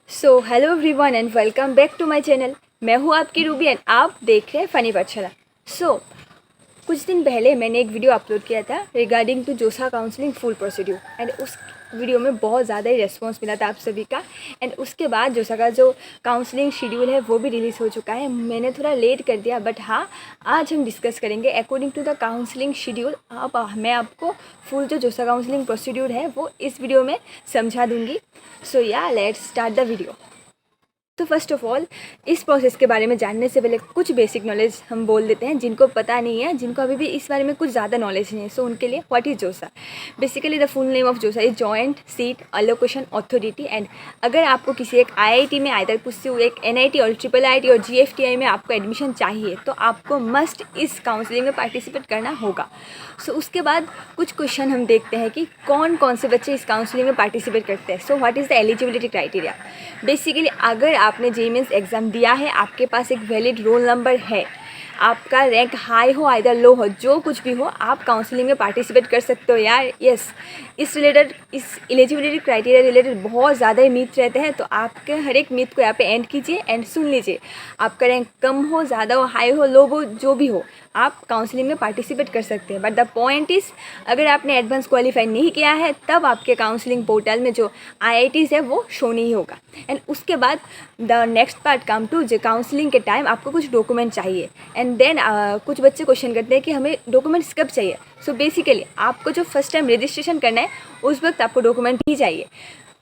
So hello everyone and welcome back to my channel. मैं हूँ आपकी रूबी एंड आप देख रहे हैं फ़नी पाठशाला। कुछ दिन पहले मैंने एक वीडियो अपलोड किया था रिगार्डिंग टू जोसा काउंसलिंग फुल प्रोसीड्यूर एंड उस वीडियो में बहुत ज़्यादा ही रेस्पॉन्स मिला था आप सभी का। एंड उसके बाद जोसा का जो काउंसलिंग शेड्यूल है वो भी रिलीज़ हो चुका है। मैंने थोड़ा लेट कर दिया बट हाँ, आज हम डिस्कस करेंगे according to the counselling schedule. मैं आपको फुल जो जोसा काउंसलिंग प्रोसीड्यूर है वो इस वीडियो में समझा दूँगी। सो या लेट्स स्टार्ट द वीडियो। तो फर्स्ट ऑफ ऑल इस प्रोसेस के बारे में जानने से पहले कुछ बेसिक नॉलेज हम बोल देते हैं जिनको पता नहीं है, जिनको अभी भी इस बारे में कुछ ज़्यादा नॉलेज नहीं है। सो उनके लिए what is JoSAA. Basically the full name of JoSAA is joint seat allocation authority. And अगर आपको किसी एक आईआईटी में आइदर कुछ एक एनआईटी और ट्रिपल आईटी और जीएफटीआई में आपको एडमिशन चाहिए तो आपको मस्ट इस काउंसलिंग में पार्टिसिपेट करना होगा। सो उसके बाद कुछ क्वेश्चन हम देखते हैं कि कौन कौन से बच्चे इस काउंसलिंग में पार्टिसिपेट करते हैं। So what is the eligibility criteria. Basically अगर आपने जेईई मेंस एग्ज़ाम दिया है, आपके पास एक वैलिड रोल नंबर है, आपका रैंक हाई हो आइदर लो हो, जो कुछ भी हो, आप काउंसलिंग में पार्टिसिपेट कर सकते हो यार। यस, इस एलिजिबिलिटी क्राइटेरिया रिलेटेड बहुत ज़्यादा ही मिथ रहते हैं, तो आपके हर एक मिथ को यहाँ पे एंड कीजिए एंड सुन लीजिए। आपका रैंक कम हो, ज़्यादा हो, हाई हो, लो हो, जो भी हो, आप काउंसलिंग में पार्टिसिपेट कर सकते हैं। बट द पॉइंट इज़ अगर आपने एडवांस क्वालिफाई नहीं किया है तब आपके काउंसलिंग पोर्टल में जो आईआईटीज़ है वो शो नहीं होगा। एंड उसके बाद the next part come to जो काउंसलिंग के टाइम आपको कुछ डॉक्यूमेंट चाहिए। एंड देन कुछ बच्चे क्वेश्चन करते हैं कि हमें डॉक्यूमेंट्स कब चाहिए। सो बेसिकली आपको जो फर्स्ट टाइम रजिस्ट्रेशन करना है उस वक्त आपको डॉक्यूमेंट ही चाहिए।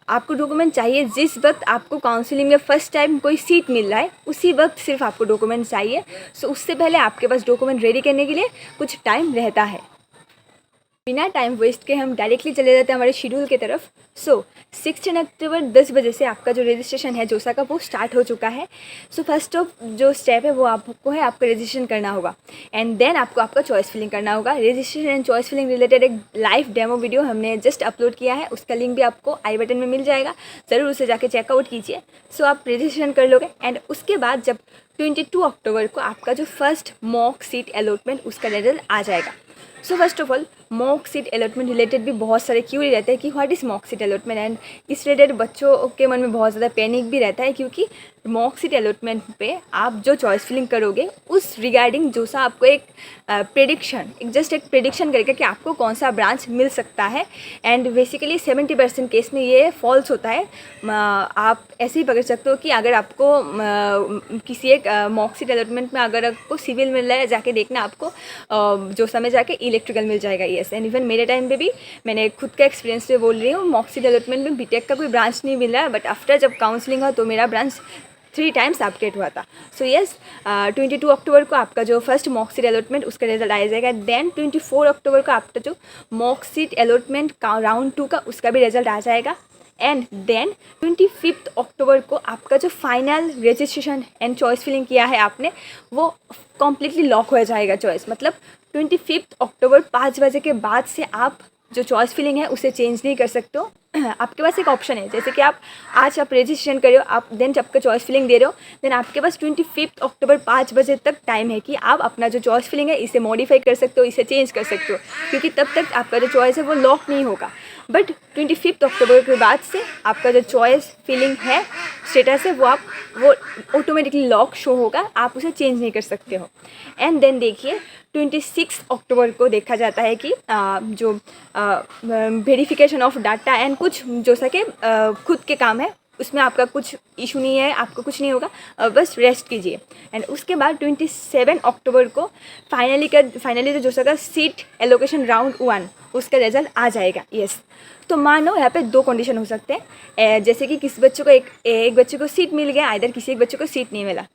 आपको डॉक्यूमेंट चाहिए जिस वक्त आपको काउंसलिंग में फ़र्स्ट टाइम कोई सीट मिल रहा है, उसी वक्त सिर्फ आपको डॉक्यूमेंट चाहिए। सो उससे पहले आपके पास डॉक्यूमेंट रेडी करने के लिए कुछ टाइम रहता है। बिना टाइम वेस्ट के हम डायरेक्टली चले जाते हैं हमारे शेड्यूल की तरफ। 16 अक्टूबर 10 बजे से आपका जो रजिस्ट्रेशन है जोसा का वो स्टार्ट हो चुका है। फर्स्ट ऑफ जो स्टेप है वो आपको है, आपका रजिस्ट्रेशन करना होगा एंड देन आपको आपका चॉइस फिलिंग करना होगा। Registration and choice filling related एक लाइव डेमो वीडियो हमने जस्ट अपलोड किया है, उसका लिंक भी आपको आई बटन में मिल जाएगा, ज़रूर उसे जाके चेकआउट कीजिए। आप रजिस्ट्रेशन कर लोगे एंड उसके बाद जब 22 अक्टूबर को आपका जो फर्स्ट मॉक सीट अलॉटमेंट उसका रिजल्ट आ जाएगा। First of all mock seat allotment related भी बहुत सारे क्यूरी रहते हैं कि what is mock seat allotment. And इस रिलेटेड बच्चों के मन में बहुत ज़्यादा पैनिक भी रहता है क्योंकि मॉक सीट अलॉटमेंट पे आप जो चॉइस फिलिंग करोगे उस रिगार्डिंग जोसा आपको एक प्रेडिक्शन करेगा कि आपको कौन सा ब्रांच मिल सकता है। एंड बेसिकली 70% केस में ये फॉल्स होता है। आप ऐसे ही पकड़ सकते हो कि अगर आपको किसी एक मॉक सीट अलॉटमेंट में अगर आपको सिविल मिल रहा है, जाके देखना आपको जोसा में जाके इलेक्ट्रिकल मिल जाएगा। यस, एंड इवन मेरे टाइम पे भी मैंने खुद का एक्सपीरियंस से बोल रही हूँ, मॉक सीट अलॉटमेंट में बीटेक का कोई ब्रांच नहीं मिल रहा है, बट आफ्टर जब काउंसलिंग हुआ तो मेरा ब्रांच 3 टाइम्स अपडेट हुआ था। 22 अक्टूबर को आपका जो फर्स्ट मॉक सीट अलॉटमेंट उसका रिजल्ट आ जाएगा। देन 24 अक्टूबर को आपका जो मॉक सीट अलॉटमेंट का राउंड 2 का उसका भी रिजल्ट आ जाएगा। एंड देन 25 अक्टूबर को आपका जो final registration and choice filling किया है आपने वो कम्प्लीटली लॉक हो जाएगा चॉइस। मतलब 25 अक्टूबर 5 बजे के बाद से आप जो चॉइस फिलिंग है उसे चेंज नहीं कर सकते हो। आपके पास एक ऑप्शन है, जैसे कि आप रजिस्ट्रेशन कर रहे हो, आप देन जब का चॉइस फिलिंग दे रहे हो, देन आपके पास 25 अक्टूबर 5 बजे तक टाइम है कि आप अपना जो चॉइस फिलिंग है इसे मॉडिफाई कर सकते हो, इसे चेंज कर सकते हो, क्योंकि तब तक आपका जो चॉइस है वो लॉक नहीं होगा। बट 25 अक्टूबर के बाद से आपका जो चॉइस फिलिंग है स्टेटस है वो ऑटोमेटिकली लॉक शो होगा, आप उसे चेंज नहीं कर सकते हो। एंड देन देखिए 26 अक्टूबर को देखा जाता है कि जो वेरिफिकेशन ऑफ डाटा एंड कुछ जो सके खुद के काम है उसमें आपका कुछ इशू नहीं है, आपको कुछ नहीं होगा, बस रेस्ट कीजिए। एंड उसके बाद 27 अक्टूबर को फाइनली जो सका सीट एलोकेशन राउंड 1 उसका रिजल्ट आ जाएगा। यस, तो मानो यहाँ पे 2 कंडीशन हो सकते हैं, जैसे कि किसी बच्चों को एक बच्चे को सीट मिल गया, आइदर किसी एक बच्चे को सीट नहीं मिला।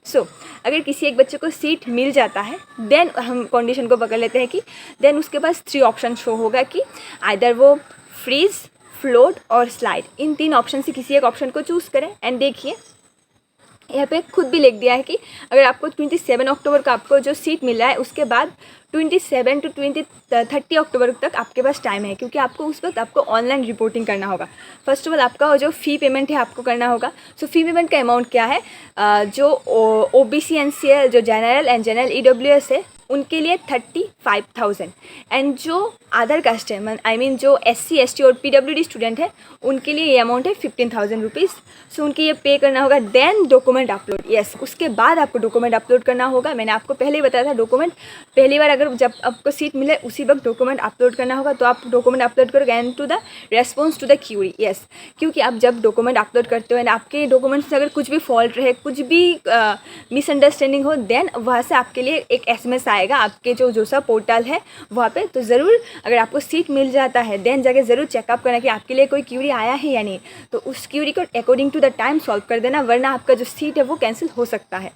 अगर किसी एक बच्चे को सीट मिल जाता है देन हम कंडीशन को पकड़ लेते हैं कि देन उसके पास 3 ऑप्शन शो होगा कि आइदर वो फ्रीज, फ्लोट और स्लाइड, इन 3 ऑप्शन से किसी एक ऑप्शन को चूज़ करें। एंड देखिए यहाँ पे खुद भी लिख दिया है कि अगर आपको 27 अक्टूबर को आपको जो सीट मिला है उसके बाद 27 to 30 अक्टूबर तक आपके पास टाइम है, क्योंकि आपको उस वक्त आपको ऑनलाइन रिपोर्टिंग करना होगा। फर्स्ट ऑफ ऑल आपका जो फ़ी पेमेंट है आपको करना होगा। फ़ी पेमेंट का अमाउंट क्या है, जो OBC NCL जो जनरल एंड जनरल EWS है उनके लिए 35,000। एंड जो अदर कास्ट है, आई मीन जो SC ST और PWD स्टूडेंट है, उनके लिए ये अमाउंट है 15,000 रुपीज़। सो उनके ये पे करना होगा। देन डॉक्यूमेंट अपलोड, यस, उसके बाद आपको डॉक्यूमेंट अपलोड करना होगा। मैंने आपको पहले ही बताया था, डॉक्यूमेंट पहली बार अगर जब आपको सीट मिले उसी वक्त डॉक्यूमेंट अपलोड करना होगा। तो आप डॉक्यूमेंट अपलोड करोगे and to the response to the query, yes, क्योंकि आप जब डॉक्यूमेंट अपलोड करते हो एंड आपके डॉक्यूमेंट्स से अगर कुछ भी फॉल्ट रहे, कुछ भी मिसअंडरस्टैंडिंग हो, देन वहाँ से आपके लिए एक SMS आएगा आपके जो जोसा पोर्टल है वहाँ पे। तो ज़रूर अगर आपको सीट मिल जाता है देन जाके ज़रूर चेकअप करना कि आपके लिए कोई क्यूरी आया है या नहीं। तो उस क्यूरी को according to the time solve कर देना, वरना आपका जो सीट है वो कैंसिल हो सकता है।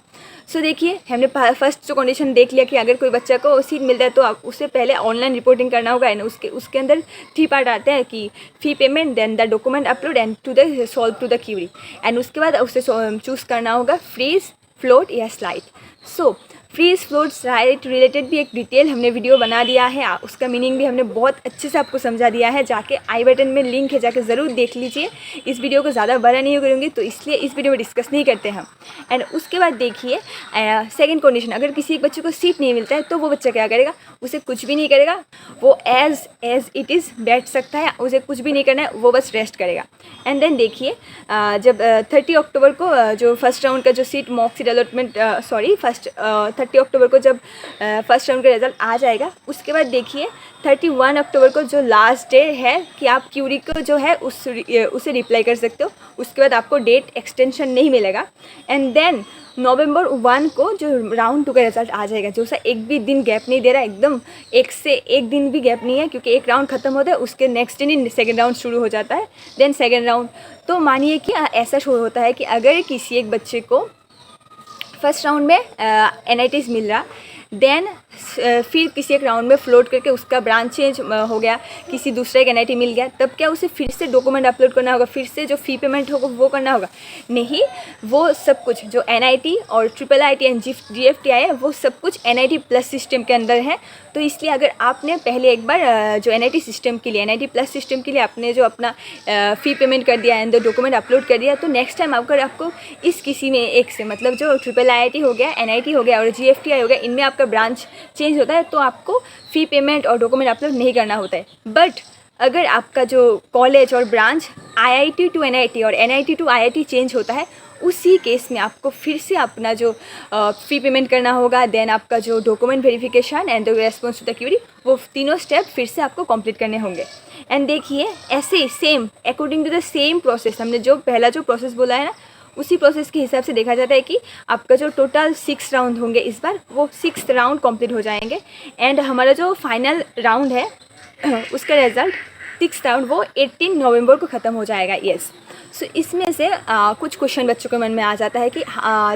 सो देखिए, हमने फर्स्ट जो कंडीशन देख लिया कि अगर कोई बच्चा को सीट मिलता है तो आप उससे पहले ऑनलाइन रिपोर्टिंग करना होगा। एंड उसके अंदर 3 पार्ट आते हैं कि fee payment, then the document upload and to the solve to the query. And उसके बाद उसे चूज़ करना होगा फ्रीज, फ्लोट या slide. So freeze, float, slide related भी एक डिटेल हमने वीडियो बना दिया है, उसका मीनिंग भी हमने बहुत अच्छे से आपको समझा दिया है। जाके आई बटन में लिंक है, जाके ज़रूर देख लीजिए। इस वीडियो को ज़्यादा बड़ा नहीं करूँगी तो इसलिए इस वीडियो में डिस्कस नहीं करते हम। एंड उसके बाद देखिए सेकंड कंडीशन, अगर किसी एक बच्चे को सीट नहीं मिलता है तो वो बच्चा क्या करेगा? उसे कुछ भी नहीं करेगा, वो एज इट इज़ बैठ सकता है, उसे कुछ भी नहीं करना है, वो बस रेस्ट करेगा। एंड देन देखिए जब 30 अक्टूबर को जो फर्स्ट राउंड का जो सीट मॉक सीट अलॉटमेंट 30 अक्टूबर को जब फर्स्ट राउंड का रिजल्ट आ जाएगा, उसके बाद देखिए 31 अक्टूबर को जो लास्ट डे है कि आप क्यूरी को जो है उसे रिप्लाई कर सकते हो। उसके बाद आपको डेट एक्सटेंशन नहीं मिलेगा। एंड देन नवंबर 1 को जो राउंड 2 का रिजल्ट आ जाएगा, जो सा एक भी दिन गैप नहीं दे रहा, एकदम एक से एक दिन भी गैप नहीं है, क्योंकि एक राउंड ख़त्म होता है उसके नेक्स्ट दिन ही सेकेंड राउंड शुरू हो जाता है। देन सेकेंड राउंड, तो मानिए कि ऐसा शुरू होता है कि अगर किसी एक बच्चे को फर्स्ट राउंड में NITs मिल रहा, देन फिर किसी एक राउंड में फ्लोट करके उसका ब्रांच चेंज हो गया, किसी दूसरे एक NIT मिल गया, तब क्या उसे फिर से डॉक्यूमेंट अपलोड करना होगा, फिर से जो फ़ी पेमेंट होगा वो करना होगा? नहीं, वो सब कुछ जो NIT और IIIT एंड GFT है वो सब कुछ NIT प्लस सिस्टम के अंदर है। तो इसलिए अगर आपने पहले एक बार जो NIT सिस्टम के लिए, NIT प्लस सिस्टम के लिए आपने जो अपना फ़ी पेमेंट कर दिया एंड डॉक्यूमेंट अपलोड कर दिया, तो नेक्स्ट टाइम अगर आपको इस किसी में एक से, मतलब जो IIIT हो गया, NIT हो गया और GFT हो गया, इनमें आपका ब्रांच चेंज होता है तो आपको फ़ी पेमेंट और डॉक्यूमेंट अपलोड नहीं करना होता है। बट अगर आपका जो कॉलेज और ब्रांच IIT टू NIT और NIT टू IIT चेंज होता है, उसी केस में आपको फिर से अपना जो फ़ी पेमेंट करना होगा, देन आपका जो document verification and the response to the query, वो तीनों स्टेप फिर से आपको कंप्लीट करने होंगे। एंड देखिए ऐसे same according to the same process, हमने जो पहला जो प्रोसेस बोला है ना, उसी प्रोसेस के हिसाब से देखा जाता है कि आपका जो टोटल 6 राउंड होंगे इस बार, वो 6 राउंड कंप्लीट हो जाएंगे। एंड हमारा जो फाइनल राउंड है उसका रिज़ल्ट 6 राउंड वो 18 नवंबर को ख़त्म हो जाएगा। यस, सो इसमें से कुछ क्वेश्चन बच्चों के मन में आ जाता है कि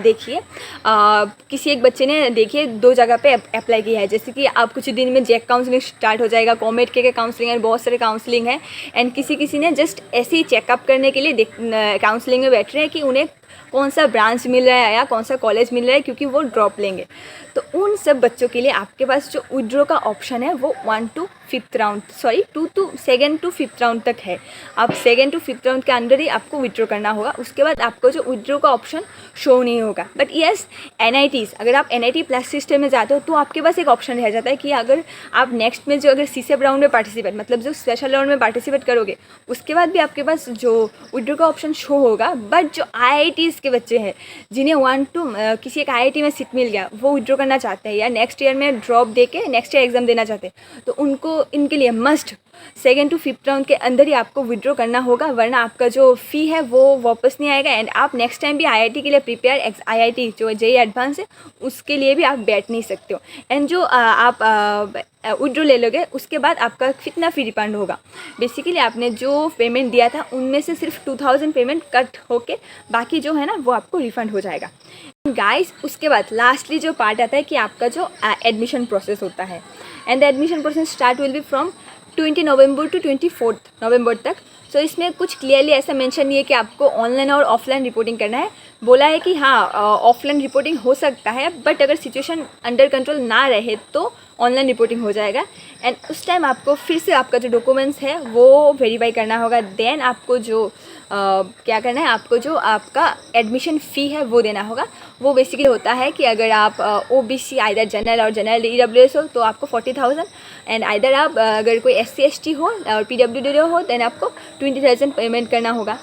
देखिए किसी एक बच्चे ने देखिए 2 जगह पे अप्लाई किया है, जैसे कि आप कुछ दिन में जैक काउंसलिंग स्टार्ट हो जाएगा, कॉमेट के काउंसलिंग है, बहुत सारे काउंसलिंग है। एंड किसी ने जस्ट ऐसे ही चेकअप करने के लिए काउंसलिंग में बैठ रहे हैं कि उन्हें कौन सा ब्रांच मिल रहा है या कौन सा कॉलेज मिल रहा है, क्योंकि वो ड्रॉप लेंगे। तो उन सब बच्चों के लिए आपके पास जो विड्रॉ का ऑप्शन है वो 2 to 5th round, sorry 2 to 2nd to 5th round तक है। आप 2nd to 5th राउंड के अंदर ही आपको विड्रॉ करना होगा, उसके बाद आपको जो विड्रॉ का ऑप्शन शो नहीं होगा। बट येस, NITs, अगर आप NIT प्लस सिस्टम में जाते हो तो आपके पास एक ऑप्शन रह जाता है कि अगर आप नेक्स्ट में जो अगर CSEP राउंड में पार्टिसिपेट, मतलब जो स्पेशल राउंड में पार्टिसिपेट करोगे, उसके बाद भी आपके पास जो विड्रॉ का ऑप्शन शो होगा। बट जो IITs के बच्चे हैं जिन्हें किसी एक IIT में सीट मिल गया, वो विड्रॉ करना चाहते हैं या नेक्स्ट ईयर में ड्रॉप दे के नेक्स्ट ईयर एग्ज़ाम देना चाहते हैं, तो इनके लिए must 2nd to 5th round के अंदर ही आपको विड्रॉ करना होगा, वरना आपका जो फ़ी है वो वापस नहीं आएगा। एंड आप नेक्स्ट टाइम भी IIT के लिए प्रिपेयर, IIT जो JEE एडवांस है उसके लिए भी आप बैठ नहीं सकते हो। एंड जो आप विड्रॉ ले लोगे उसके बाद आपका कितना फ़ी रिफंड होगा, बेसिकली आपने जो पेमेंट दिया था उनमें से सिर्फ 2000 पेमेंट कट होके बाकी जो है ना वो आपको रिफ़ंड हो जाएगा। गाइस, उसके बाद लास्टली जो पार्ट आता है कि आपका जो एडमिशन प्रोसेस होता है, and the admission process start will be from 20 November to 24 November तक। सो इसमें कुछ क्लियरली ऐसा मेंशन नहीं है कि आपको ऑनलाइन और ऑफलाइन रिपोर्टिंग करना है। बोला है कि हाँ ऑफलाइन रिपोर्टिंग हो सकता है, बट अगर सिचुएशन अंडर कंट्रोल ना रहे तो ऑनलाइन रिपोर्टिंग हो जाएगा। एंड उस टाइम आपको फिर से आपका जो डॉक्यूमेंट्स है वो वेरीफाई करना होगा। देन आपको जो क्या करना है, आपको जो आपका एडमिशन फ़ी है वो देना होगा। वो बेसिकली होता है कि अगर आप OBC आइदर जनरल और जनरल EWS हो तो आपको 40,000, एंड आइदर आप अगर कोई SC ST हो और PWD हो देन आपको 20,000 पेमेंट करना होगा।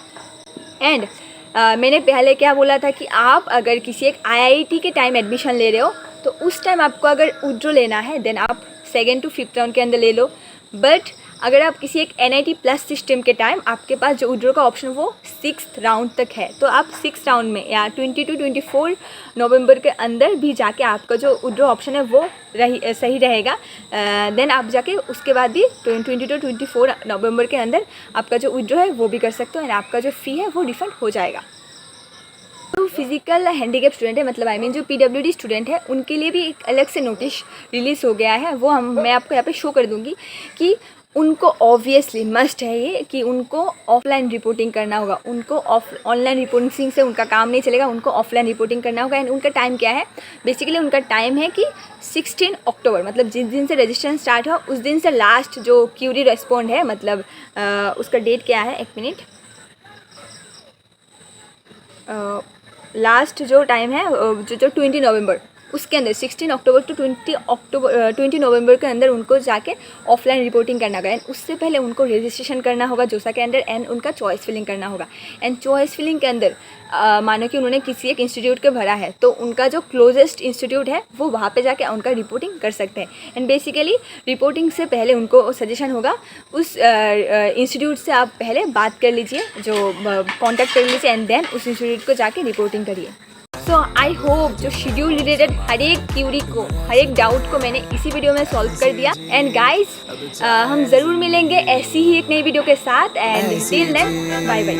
एंड मैंने पहले क्या बोला था कि आप अगर किसी एक IIT के टाइम एडमिशन ले रहे हो तो उस टाइम आपको अगर विड्रॉ लेना है देन आप 2nd to 5th राउंड के अंदर ले लो। बट अगर आप किसी एक NIT प्लस सिस्टम के टाइम आपके पास जो विड्रॉ का ऑप्शन वो 6th राउंड तक है, तो आप 6th राउंड में या 20 to 24 नवंबर के अंदर भी जाके आपका जो विड्रॉ ऑप्शन है वो सही रहेगा। देन आप जाके उसके बाद भी 20 to 24 नवंबर के अंदर आपका जो विड्रॉ है वो भी कर सकते हो एंड आपका जो फ़ी है वो रिफ़ंड हो जाएगा। तो फिजिकल हैंडीकैप स्टूडेंट है, मतलब जो PWD स्टूडेंट है उनके लिए भी एक अलग से नोटिस रिलीज़ हो गया है। वो मैं आपको यहाँ पे शो कर दूँगी कि उनको ऑब्वियसली मस्ट है ये कि उनको ऑफलाइन रिपोर्टिंग करना होगा। उनको ऑनलाइन रिपोर्टिंग से उनका काम नहीं चलेगा, उनको ऑफलाइन रिपोर्टिंग करना होगा। एंड उनका टाइम क्या है, बेसिकली उनका टाइम है कि 16 अक्टूबर, मतलब जिस दिन से रजिस्ट्रेशन स्टार्ट हो उस दिन से लास्ट जो क्यूरी रेस्पॉन्ड है, मतलब उसका डेट क्या है, एक मिनट, लास्ट जो टाइम है जो 20 नवंबर उसके अंदर 16 अक्टूबर टू 20 नवंबर के अंदर उनको जाके ऑफलाइन रिपोर्टिंग करना होगा। एंड उससे पहले उनको रजिस्ट्रेशन करना होगा जोसा के अंदर एंड उनका चॉइस फिलिंग करना होगा। एंड चॉइस फिलिंग के अंदर मानो कि उन्होंने किसी एक इंस्टीट्यूट के भरा है तो उनका जो क्लोजेस्ट इंस्टीट्यूट है वो वहाँ पे जाके उनका रिपोर्टिंग कर सकते हैं। एंड बेसिकली रिपोर्टिंग से पहले उनको सजेशन होगा उस इंस्टीट्यूट से आप पहले बात कर लीजिए, जो कॉन्टैक्ट कर लीजिए एंड देन उस इंस्टीट्यूट को जाके रिपोर्टिंग करिए। सो आई होप जो शेड्यूल रिलेटेड हर एक क्यूरी को, हर एक डाउट को मैंने इसी वीडियो में सॉल्व कर दिया। एंड गाइस हम ज़रूर मिलेंगे ऐसी ही एक नई वीडियो के साथ। And till then bye bye.